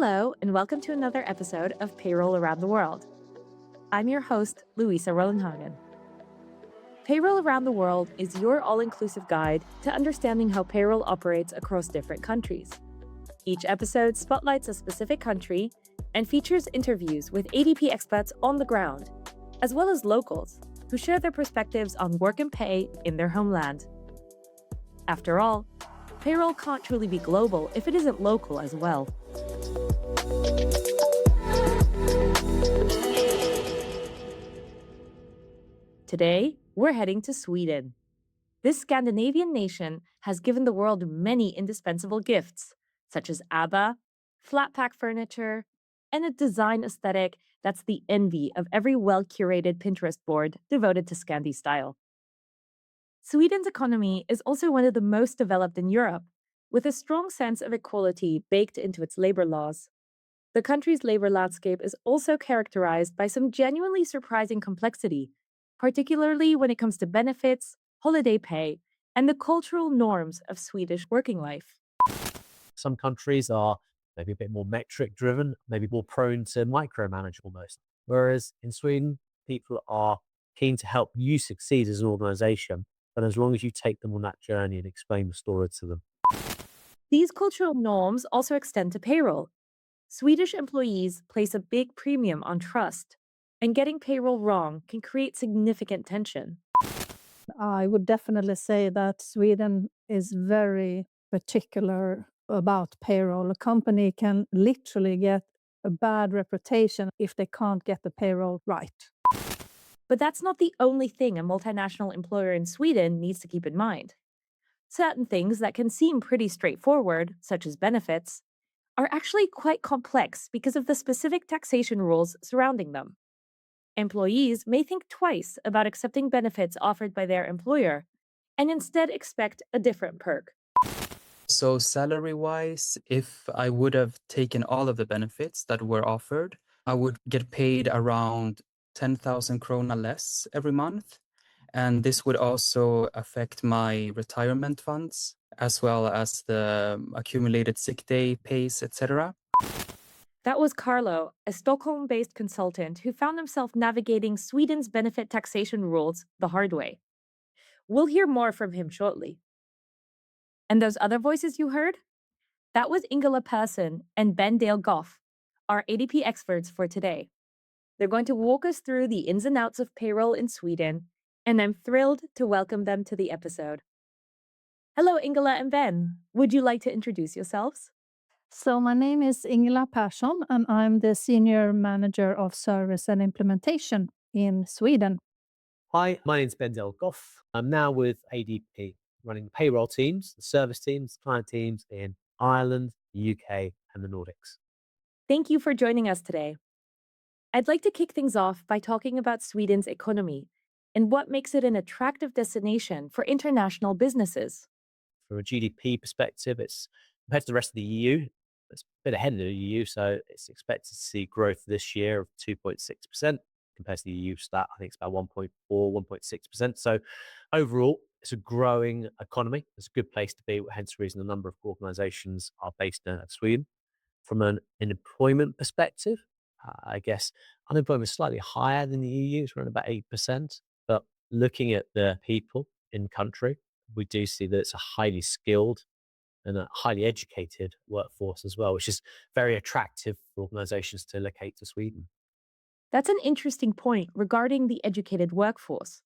Hello, and welcome to another episode of Payroll Around the World. I'm your host, Louisa Rollenhagen. Payroll Around the World is your all inclusive guide to understanding how payroll operates across different countries. Each episode spotlights a specific country and features interviews with ADP experts on the ground, as well as locals who share their perspectives on work and pay in their homeland. After all, payroll can't truly be global if it isn't local as well. Today, we're heading to Sweden. This Scandinavian nation has given the world many indispensable gifts, such as ABBA, flat pack furniture, and a design aesthetic that's the envy of every well-curated Pinterest board devoted to Scandi style. Sweden's economy is also one of the most developed in Europe, with a strong sense of equality baked into its labor laws. The country's labor landscape is also characterized by some genuinely surprising complexity, particularly when it comes to benefits, holiday pay, and the cultural norms of Swedish working life. Some countries are maybe a bit more metric driven, maybe more prone to micromanage almost. Whereas in Sweden, people are keen to help you succeed as an organization, but as long as you take them on that journey and explain the story to them. These cultural norms also extend to payroll. Swedish employees place a big premium on trust, and getting payroll wrong can create significant tension. I would definitely say that Sweden is very particular about payroll. A company can literally get a bad reputation if they can't get the payroll right. But that's not the only thing a multinational employer in Sweden needs to keep in mind. Certain things that can seem pretty straightforward, such as benefits, are actually quite complex because of the specific taxation rules surrounding them. Employees may think twice about accepting benefits offered by their employer and instead expect a different perk. So salary-wise, if I would have taken all of the benefits that were offered, I would get paid around 10,000 krona less every month. And this would also affect my retirement funds, as well as the accumulated sick day pays, etc. That was Carlo, a Stockholm based consultant who found himself navigating Sweden's benefit taxation rules the hard way. We'll hear more from him shortly. And those other voices you heard? That was Ingela Persson and Ben Dale Goff, our ADP experts for today. They're going to walk us through the ins and outs of payroll in Sweden, and I'm thrilled to welcome them to the episode. Hello, Ingela and Ben. Would you like to introduce yourselves? So my name is Ingela Persson and I'm the Senior Manager of Service and Implementation in Sweden. Hi, my name's Ben Delgoff. I'm now with ADP, running the payroll teams, the service teams, client teams in Ireland, the UK, and the Nordics. Thank you for joining us today. I'd like to kick things off by talking about Sweden's economy and what makes it an attractive destination for international businesses. From a GDP perspective, it's compared to the rest of the EU, it's a bit ahead of the EU, so it's expected to see growth this year of 2.6% compared to the EU stat. I think it's about 1.4, 1.6%. So overall, it's a growing economy. It's a good place to be, hence the reason a number of organizations are based in Sweden. From an employment perspective, I guess unemployment is slightly higher than the EU, it's around about 8%. But looking at the people in country, we do see that it's a highly skilled and a highly educated workforce as well, which is very attractive for organizations to locate to Sweden. That's an interesting point regarding the educated workforce.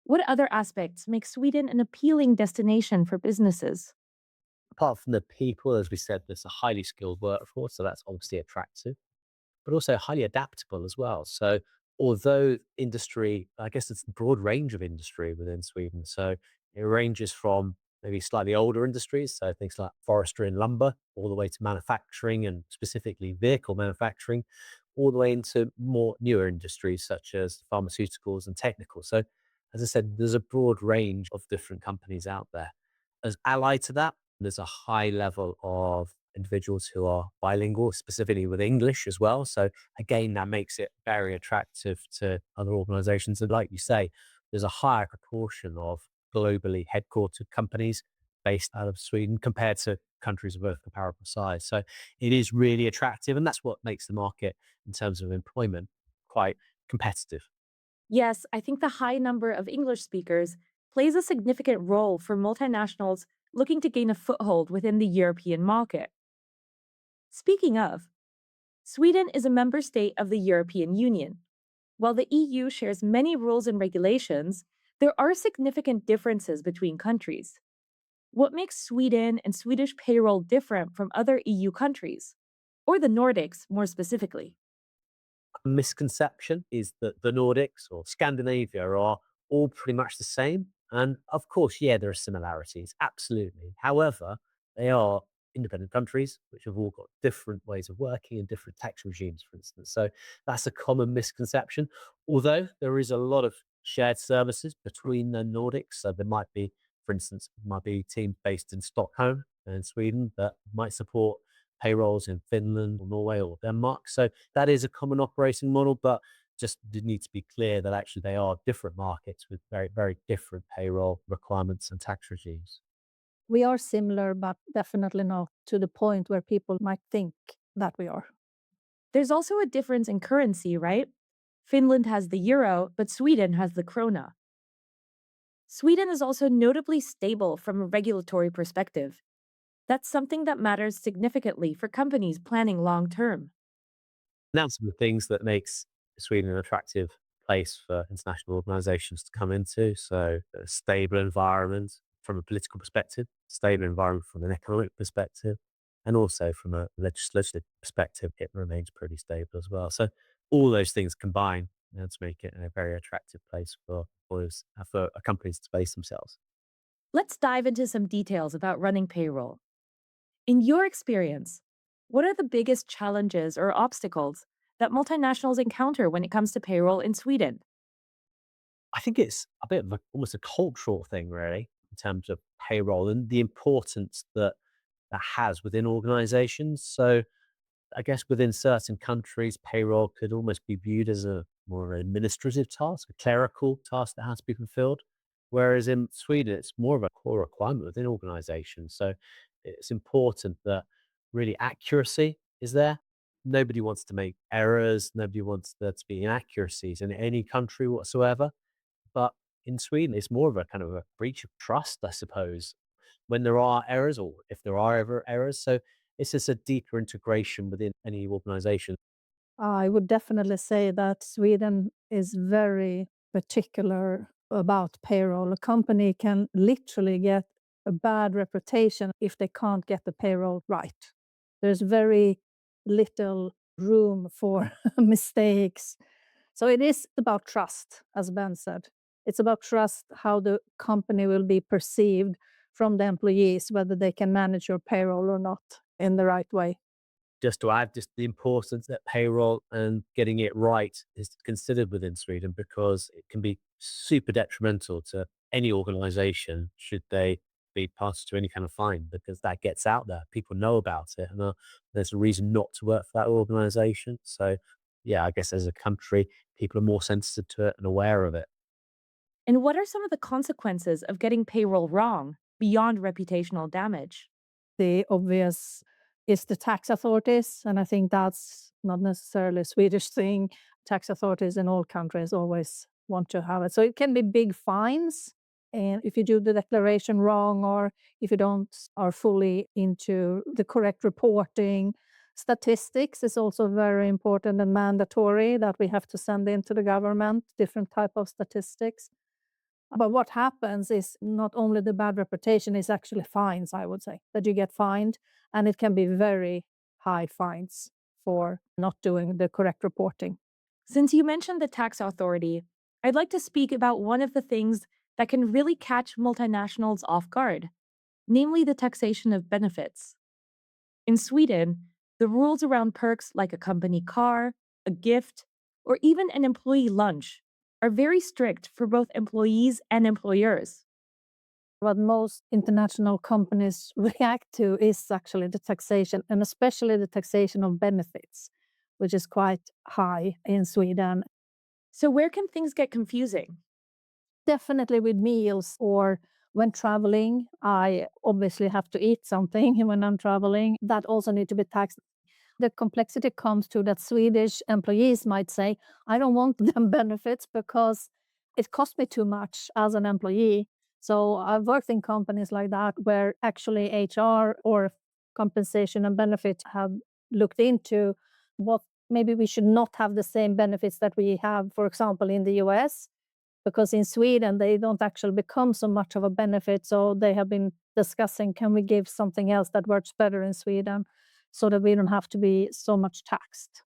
What other aspects make Sweden an appealing destination for businesses? Apart from the people, as we said, there's a highly skilled workforce, so that's obviously attractive, but also highly adaptable as well. So although industry, I guess it's a broad range of industry within Sweden. So it ranges from maybe slightly older industries, so things like forestry and lumber, all the way to manufacturing and specifically vehicle manufacturing, all the way into more newer industries such as pharmaceuticals and technical. So as I said, there's a broad range of different companies out there. As allied to that, there's a high level of individuals who are bilingual, specifically with English as well. So again, that makes it very attractive to other organizations. And like you say, there's a higher proportion of globally headquartered companies based out of Sweden compared to countries of a comparable size. So it is really attractive, and that's what makes the market in terms of employment quite competitive. Yes, I think the high number of English speakers plays a significant role for multinationals looking to gain a foothold within the European market. Speaking of, Sweden is a member state of the European Union. While the EU shares many rules and regulations, there are significant differences between countries. What makes Sweden and Swedish payroll different from other EU countries? Or the Nordics, more specifically? Misconception is that the Nordics or Scandinavia are all pretty much the same. And of course, yeah, there are similarities, absolutely. However, they are independent countries which have all got different ways of working and different tax regimes, for instance. So that's a common misconception. Although there is a lot of shared services between the Nordics. So there might be, for instance, might be teams based in Stockholm and Sweden that might support payrolls in Finland or Norway or Denmark. So that is a common operating model, but just need to be clear that actually they are different markets with very, very different payroll requirements and tax regimes. We are similar, but definitely not to the point where people might think that we are. There's also a difference in currency, right? Finland has the euro, but Sweden has the krona. Sweden is also notably stable from a regulatory perspective. That's something that matters significantly for companies planning long term. Now, some of the things that makes Sweden an attractive place for international organizations to come into. So a stable environment from a political perspective, stable environment from an economic perspective, and also from a legislative perspective, it remains pretty stable as well. So all those things combine to make it a very attractive place for companies to base themselves. Let's dive into some details about running payroll. In your experience, what are the biggest challenges or obstacles that multinationals encounter when it comes to payroll in Sweden? I think it's a bit of almost a cultural thing, really, in terms of payroll and the importance that that has within organizations. So I guess within certain countries, payroll could almost be viewed as a more administrative task, a clerical task that has to be fulfilled. Whereas in Sweden, it's more of a core requirement within organizations. So it's important that really accuracy is there. Nobody wants to make errors. Nobody wants there to be inaccuracies in any country whatsoever. But in Sweden, it's more of a kind of a breach of trust, I suppose, when there are errors or if there are ever errors. So it's just a deeper integration within any organization. I would definitely say that Sweden is very particular about payroll. A company can literally get a bad reputation if they can't get the payroll right. There's very little room for mistakes. So it is about trust, as Ben said. It's about trust how the company will be perceived from the employees, whether they can manage your payroll or not in the right way. Just to add, just the importance that payroll and getting it right is considered within Sweden because it can be super detrimental to any organization should they be passed to any kind of fine because that gets out there. People know about it and there's a reason not to work for that organization. So, yeah, I guess as a country, people are more sensitive to it and aware of it. And what are some of the consequences of getting payroll wrong beyond reputational damage? The obvious is the tax authorities, and I think that's not necessarily a Swedish thing. Tax authorities in all countries always want to have it. So it can be big fines, and if you do the declaration wrong or if you don't are fully into the correct reporting. Statistics is also very important and mandatory that we have to send in to the government, different type of statistics. But what happens is not only the bad reputation, it's actually fines, I would say, that you get fined, and it can be very high fines for not doing the correct reporting. Since you mentioned the tax authority, I'd like to speak about one of the things that can really catch multinationals off guard, namely the taxation of benefits. In Sweden, the rules around perks like a company car, a gift, or even an employee lunch are very strict for both employees and employers. What most international companies react to is actually the taxation, and especially the taxation of benefits, which is quite high in Sweden. So, where can things get confusing? Definitely with meals or When traveling, I obviously have to eat something when I'm traveling. That also need to be taxed. The complexity comes to that Swedish employees might say, I don't want them benefits because it costs me too much as an employee. So I've worked in companies like that where actually HR or compensation and benefit have looked into what maybe we should not have the same benefits that we have, for example, in the US, because in Sweden they don't actually become so much of a benefit. So they have been discussing, can we give something else that works better in Sweden so that we don't have to be so much taxed?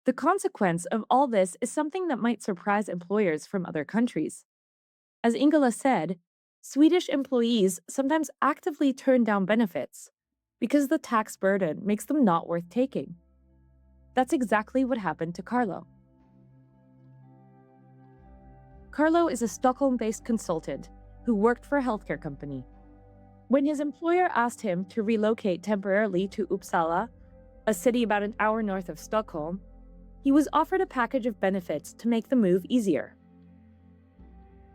The consequence of all this is something that might surprise employers from other countries. As Ingela said, Swedish employees sometimes actively turn down benefits because the tax burden makes them not worth taking. That's exactly what happened to Carlo. Carlo is a Stockholm-based consultant who worked for a healthcare company. When his employer asked him to relocate temporarily to Uppsala, a city about an hour north of Stockholm, he was offered a package of benefits to make the move easier.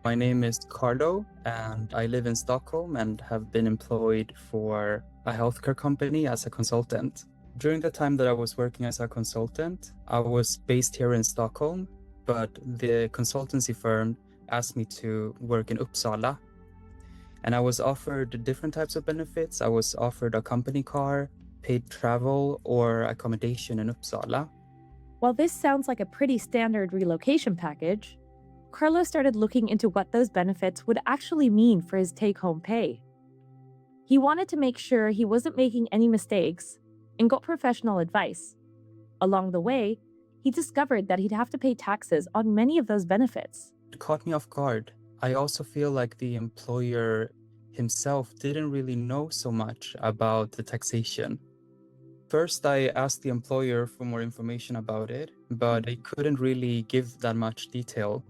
My name is Carlo, and I live in Stockholm and have been employed for a healthcare company as a consultant. During the time that I was working as a consultant, I was based here in Stockholm, but the consultancy firm asked me to work in Uppsala. And I was offered different types of benefits. I was offered a company car, paid travel, or accommodation in Uppsala. While this sounds like a pretty standard relocation package, Carlo started looking into what those benefits would actually mean for his take-home pay. He wanted to make sure he wasn't making any mistakes and got professional advice. Along the way, he discovered that he'd have to pay taxes on many of those benefits. It caught me off guard. I also feel like the employer himself didn't really know so much about the taxation. First, I asked the employer for more information about it, but they couldn't really give that much detail.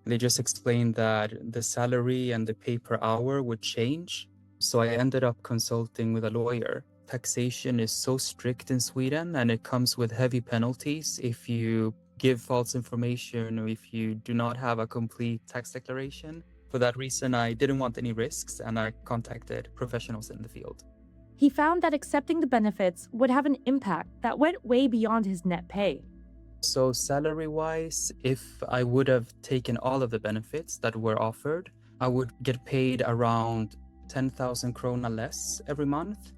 They just explained that the salary and the pay per hour would change. So I ended up consulting with a lawyer. Taxation is so strict in Sweden, and it comes with heavy penalties if you give false information or if you do not have a complete tax declaration. For that reason, I didn't want any risks, and I contacted professionals in the field. He found that accepting the benefits would have an impact that went way beyond his net pay. So salary-wise, if I would have taken all of the benefits that were offered, I would get paid around 10,000 krona less every month.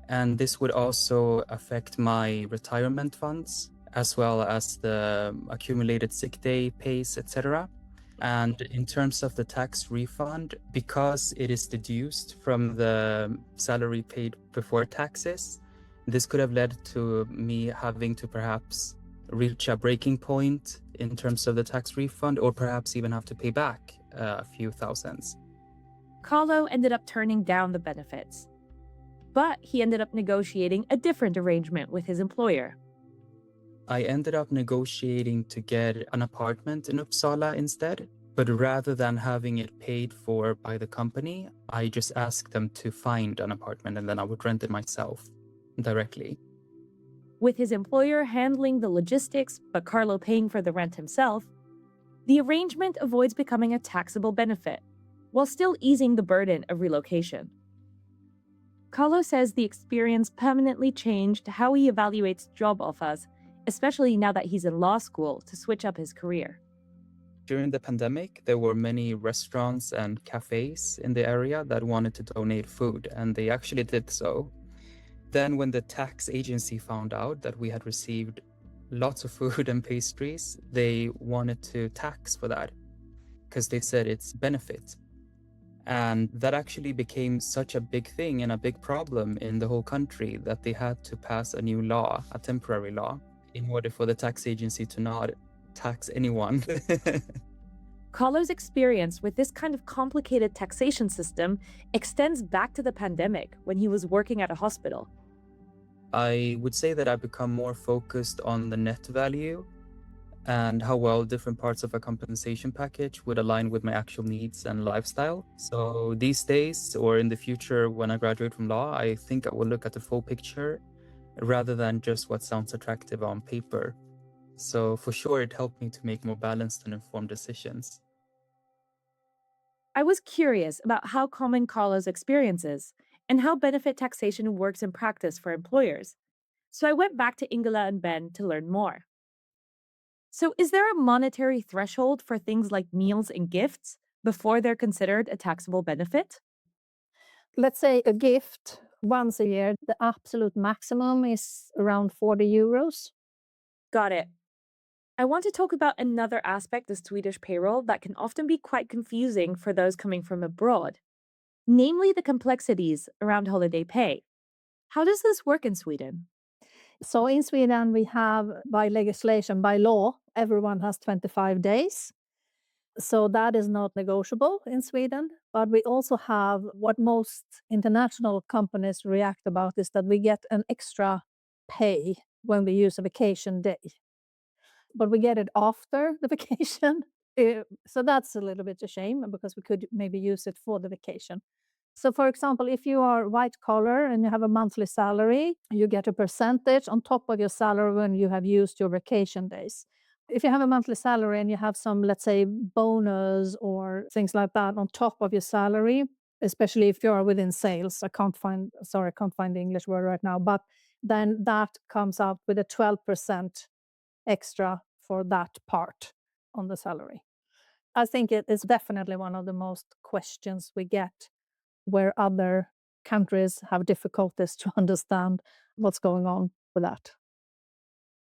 And this would also affect my retirement funds, as well as the accumulated sick day pays, etc. And in terms of the tax refund, because it is deduced from the salary paid before taxes, this could have led to me having to perhaps reach a breaking point in terms of the tax refund, or perhaps even have to pay back a few thousands. Carlo ended up turning down the benefits. But he ended up negotiating a different arrangement with his employer. I ended up negotiating to get an apartment in Uppsala instead, but rather than having it paid for by the company, I just asked them to find an apartment and then I would rent it myself directly. With his employer handling the logistics, but Carlo paying for the rent himself, the arrangement avoids becoming a taxable benefit, while still easing the burden of relocation. Carlo says the experience permanently changed how he evaluates job offers, especially now that he's in law school to switch up his career. During the pandemic, there were many restaurants and cafes in the area that wanted to donate food, and they actually did so. Then when the tax agency found out that we had received lots of food and pastries, they wanted to tax for that because they said it's benefit. And that actually became such a big thing and a big problem in the whole country that they had to pass a new law, a temporary law, in order for the tax agency to not tax anyone. Carlo's experience with this kind of complicated taxation system extends back to the pandemic when he was working at a hospital. I would say that I've become more focused on the net value and how well different parts of a compensation package would align with my actual needs and lifestyle. So these days, or in the future when I graduate from law, I think I will look at the full picture rather than just what sounds attractive on paper. So for sure, it helped me to make more balanced and informed decisions. I was curious about how common Carlo's experience is and how benefit taxation works in practice for employers. So I went back to Ingela and Ben to learn more. So, is there a monetary threshold for things like meals and gifts before they're considered a taxable benefit? Let's say a gift once a year, the absolute maximum is around 40 euros. Got it. I want to talk about another aspect of Swedish payroll that can often be quite confusing for those coming from abroad, namely the complexities around holiday pay. How does this work in Sweden? So in Sweden, we have by legislation, by law, everyone has 25 days. So that is not negotiable in Sweden. But we also have what most international companies react about is that we get an extra pay when we use a vacation day, but we get it after the vacation. So that's a little bit a shame because we could maybe use it for the vacation. So, for example, if you are white collar and you have a monthly salary, you get a percentage on top of your salary when you have used your vacation days. If you have a monthly salary and you have some, let's say, bonus or things like that on top of your salary, especially if you are within sales, I can't find the English word right now, but then that comes out with a 12% extra for that part on the salary. I think it is definitely one of the most questions we get where other countries have difficulties to understand what's going on with that.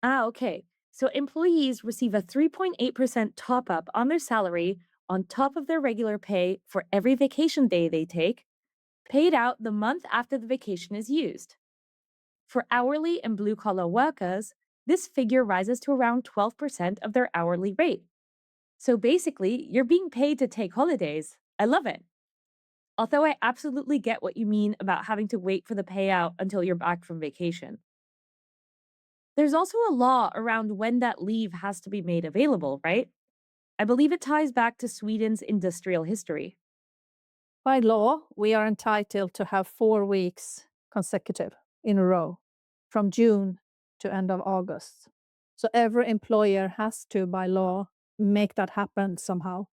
Ah, okay. So employees receive a 3.8% top up on their salary on top of their regular pay for every vacation day they take, paid out the month after the vacation is used. For hourly and blue collar workers, this figure rises to around 12% of their hourly rate. So basically, you're being paid to take holidays. I love it. Although I absolutely get what you mean about having to wait for the payout until you're back from vacation. There's also a law around when that leave has to be made available, right? I believe it ties back to Sweden's industrial history. By law, we are entitled to have 4 weeks consecutive in a row from June to end of August. So every employer has to, by law, make that happen somehow.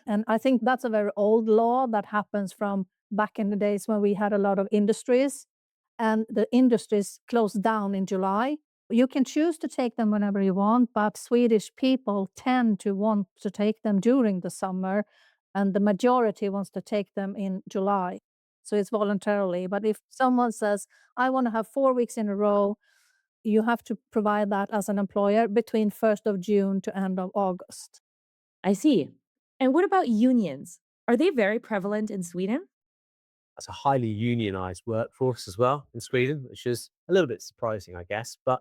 And I think that's a very old law that happens from back in the days when we had a lot of industries and the industries closed down in July. You can choose to take them whenever you want, but Swedish people tend to want to take them during the summer, and the majority wants to take them in July. So it's voluntarily. But if someone says, I want to have 4 weeks in a row, you have to provide that as an employer between 1st of June to end of August. I see. And what about unions? Are they very prevalent in Sweden? That's a highly unionized workforce as well in Sweden, which is a little bit surprising, I guess. But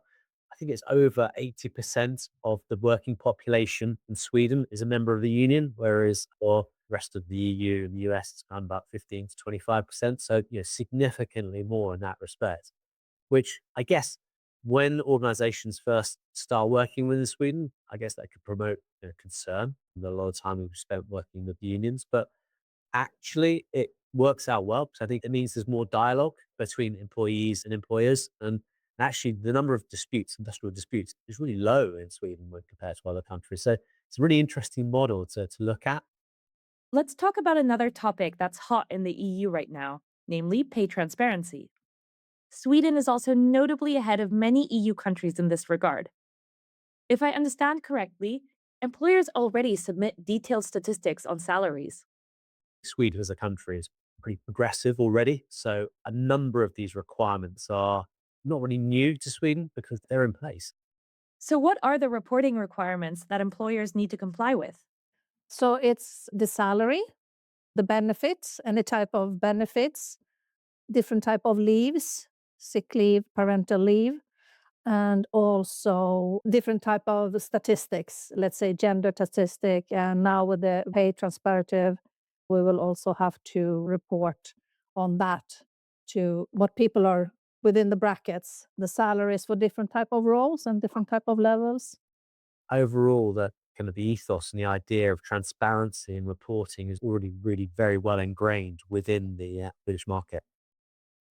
I think it's over 80% of the working population in Sweden is a member of the union, whereas for the rest of the EU and the US, it's around about 15 to 25%. So, significantly more in that respect, which I guess when organizations first start working within Sweden, I guess that could promote concern. And a lot of time we've spent working with the unions, but actually it works out well because I think it means there's more dialogue between employees and employers. And actually, the number of disputes, industrial disputes, is really low in Sweden when compared to other countries. So it's a really interesting model to look at. Let's talk about another topic that's hot in the EU right now, namely pay transparency. Sweden is also notably ahead of many EU countries in this regard. If I understand correctly, employers already submit detailed statistics on salaries. Sweden as a country is pretty progressive already. So a number of these requirements are not really new to Sweden because they're in place. So, what are the reporting requirements that employers need to comply with? So it's the salary, the benefits, any type of benefits, different type of leaves, sick leave, parental leave, and also different type of statistics, let's say gender statistic. And now with the pay transparative, we will also have to report on that to what people are within the brackets, the salaries for different type of roles and different type of levels. Overall, the kind of the ethos and the idea of transparency and reporting is already really very well ingrained within the British market.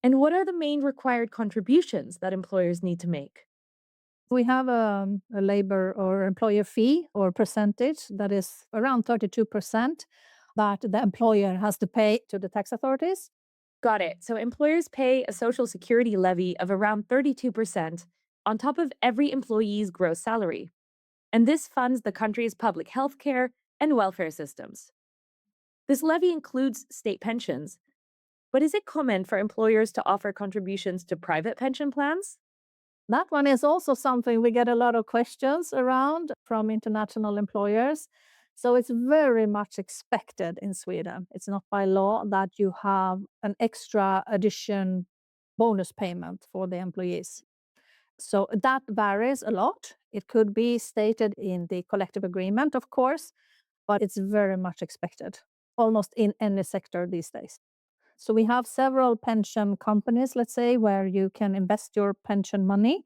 And what are the main required contributions that employers need to make? We have a labor or employer fee or percentage that is around 32%. that the employer has to pay to the tax authorities. Got it. So employers pay a social security levy of around 32% on top of every employee's gross salary. And this funds the country's public health care and welfare systems. This levy includes state pensions. But is it common for employers to offer contributions to private pension plans? That one is also something we get a lot of questions around from international employers. So it's very much expected in Sweden. It's not by law that you have an extra addition bonus payment for the employees. So that varies a lot. It could be stated in the collective agreement, of course, but it's very much expected, almost in any sector these days. So we have several pension companies, let's say, where you can invest your pension money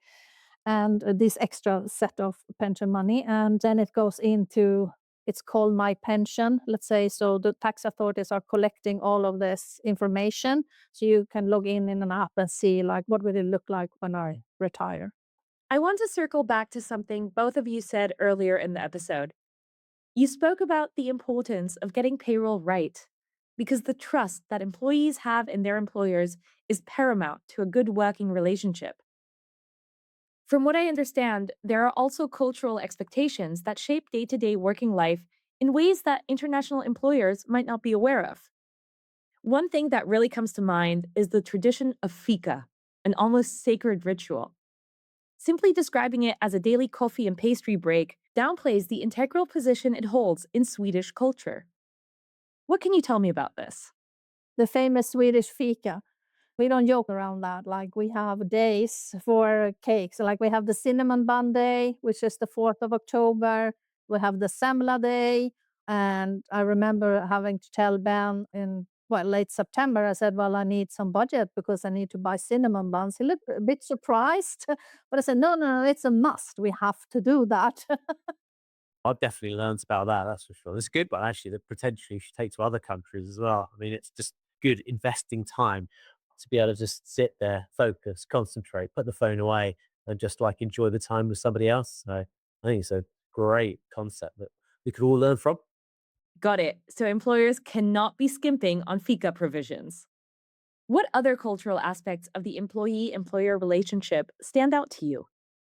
and this extra set of pension money. And then it goes into, it's called My Pension, let's say. So the tax authorities are collecting all of this information. So you can log in an app and see, like, what will it look like when I retire? I want to circle back to something both of you said earlier in the episode. You spoke about the importance of getting payroll right because the trust that employees have in their employers is paramount to a good working relationship. From what I understand, there are also cultural expectations that shape day to day working life in ways that international employers might not be aware of. One thing that really comes to mind is the tradition of fika, an almost sacred ritual. Simply describing it as a daily coffee and pastry break downplays the integral position it holds in Swedish culture. What can you tell me about this? The famous Swedish fika. We don't joke around that. Like, we have days for cakes. Like, we have the cinnamon bun day, which is the 4th of October. We have the semla day. And I remember having to tell Ben in late September, I said, well, I need some budget because I need to buy cinnamon buns. He looked a bit surprised, but I said, no, it's a must. We have to do that. I've definitely learned about that, that's for sure. It's good, but actually that potentially you should take to other countries as well. I mean, it's just good investing time to be able to just sit there, focus, concentrate, put the phone away, and just like enjoy the time with somebody else. So I think it's a great concept that we could all learn from. Got it. So employers cannot be skimping on fika provisions. What other cultural aspects of the employee employer relationship stand out to you?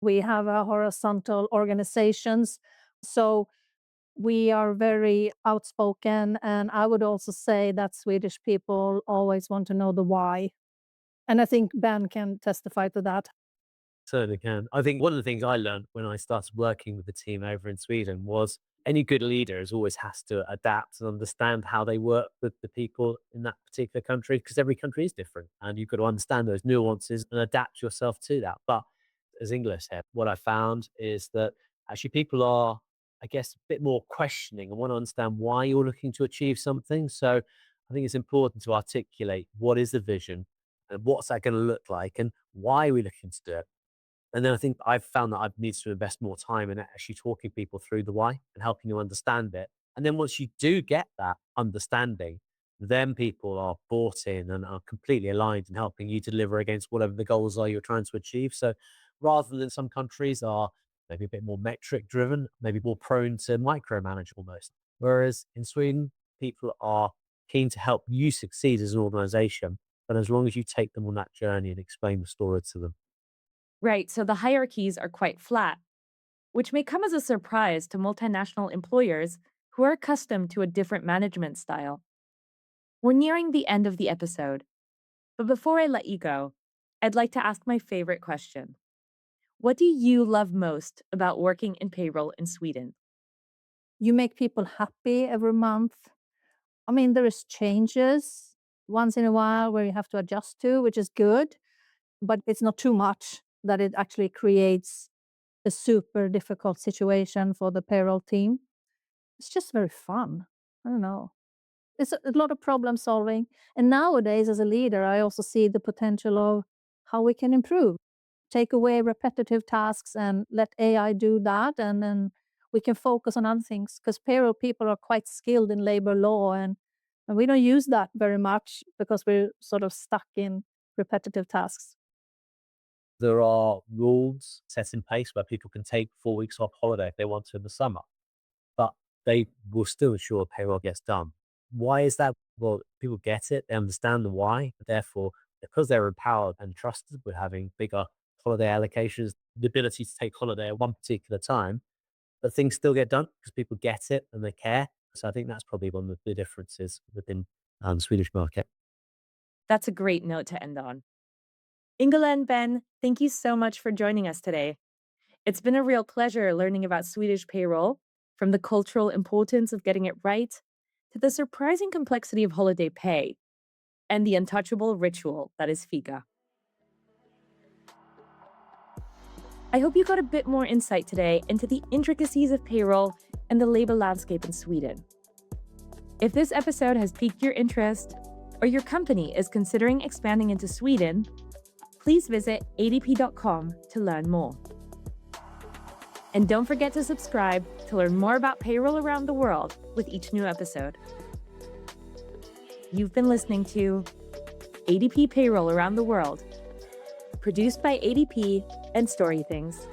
We have horizontal organizations. So we are very outspoken. And I would also say that Swedish people always want to know the why. And I think Ben can testify to that. Certainly can. I think one of the things I learned when I started working with the team over in Sweden was any good leaders always has to adapt and understand how they work with the people in that particular country because every country is different and you've got to understand those nuances and adapt yourself to that. But as English here, what I found is that actually people are, I guess, a bit more questioning and want to understand why you're looking to achieve something. So I think it's important to articulate what is the vision and what's that going to look like and why are we looking to do it. And then I think I've found that I've needed to invest more time in actually talking people through the why and helping you understand it. And then once you do get that understanding, then people are bought in and are completely aligned in helping you deliver against whatever the goals are you're trying to achieve. So rather than some countries are maybe a bit more metric driven, maybe more prone to micromanage almost. Whereas in Sweden, people are keen to help you succeed as an organization. But as long as you take them on that journey and explain the story to them. Right, so the hierarchies are quite flat, which may come as a surprise to multinational employers who are accustomed to a different management style. We're nearing the end of the episode, but before I let you go, I'd like to ask my favorite question. What do you love most about working in payroll in Sweden? You make people happy every month. I mean, there is changes once in a while where you have to adjust to, which is good, but it's not too much that it actually creates a super difficult situation for the payroll team. It's just very fun. I don't know. It's a lot of problem solving. And nowadays, as a leader, I also see the potential of how we can improve, take away repetitive tasks and let AI do that. And then we can focus on other things because payroll people are quite skilled in labor law. And we don't use that very much because we're sort of stuck in repetitive tasks. There are rules set in place where people can take 4 weeks off holiday if they want to in the summer, but they will still ensure payroll gets done. Why is that? Well, people get it, they understand the why. Therefore, because they're empowered and trusted with having bigger holiday allocations, the ability to take holiday at one particular time, but things still get done because people get it and they care. So I think that's probably one of the differences within the Swedish market. That's a great note to end on. Ingela and Ben, thank you so much for joining us today. It's been a real pleasure learning about Swedish payroll, from the cultural importance of getting it right to the surprising complexity of holiday pay and the untouchable ritual that is fika. I hope you got a bit more insight today into the intricacies of payroll and the labor landscape in Sweden. If this episode has piqued your interest, or your company is considering expanding into Sweden, please visit adp.com to learn more. And don't forget to subscribe to learn more about payroll around the world with each new episode. You've been listening to ADP Payroll Around the World, produced by ADP and StoryThings.